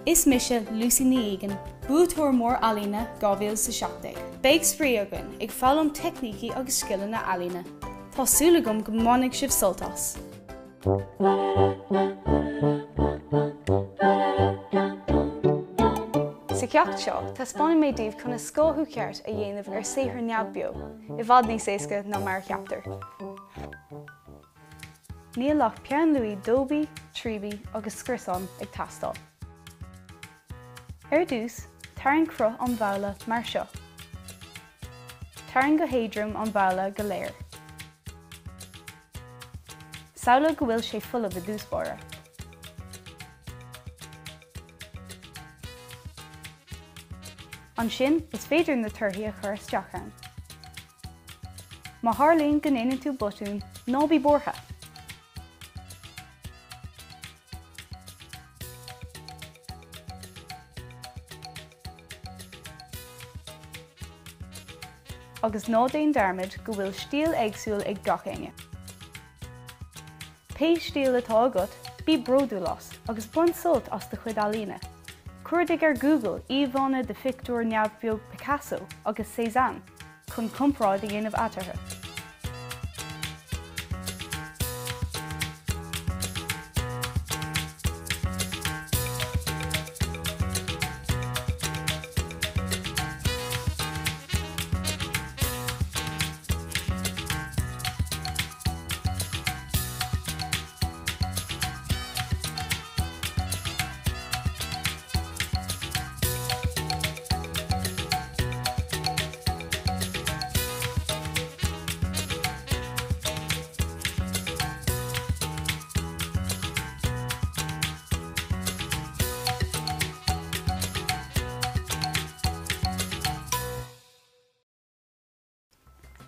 Is mise Lucy Ní Dhuiginn, búthúir mór alíne 2017. Beidh spríogainn ag fálam technící agus scileanna na alíne. Tásúla gom go mbeadh sibh soltas. Sa ceacht seo, taispeánann mé daobh chuna scóthú ceart a dhéanamh ar Saothar Neamhbheo, I bhfad níos éasca ná mar cheaptar. Níl lech peann luí dóibí, tríbí agus scriosán ag teastáil. Ar dús, tharraingt cruth an bhoghlá mar seo. Tharraingt go héadrom an bhoghlá go léir. Samhla go bhfuil sé fuilimh a dúspóra. Ansin is féidir na torthaí a chur isteach ann. Má tharlaíonn go ndéanann tú botún, nó bí bortha. Agus nó déon darmid go bhfuil stíl éagsúil ag gach aine. Péis stíl atá agat, bí bródú las agus buan sult as de chuid alíne. Cuirdigh ar Google íomhána de Saothar Neamhbheo Picasso agus Cézanne chun compráid a dhéanamh atartha.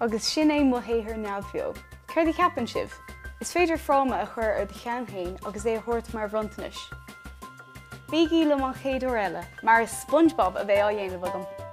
Agus sin é mo Saothar Neamhbheo. Céir dí ceapann sibh? Is féidir fráma a chur ar de cheann féin agus é a thabhairt mar bhrontanis. Bígí le an chéad ó eile, mar is SpongeBob a bheith á dhéanamh agam.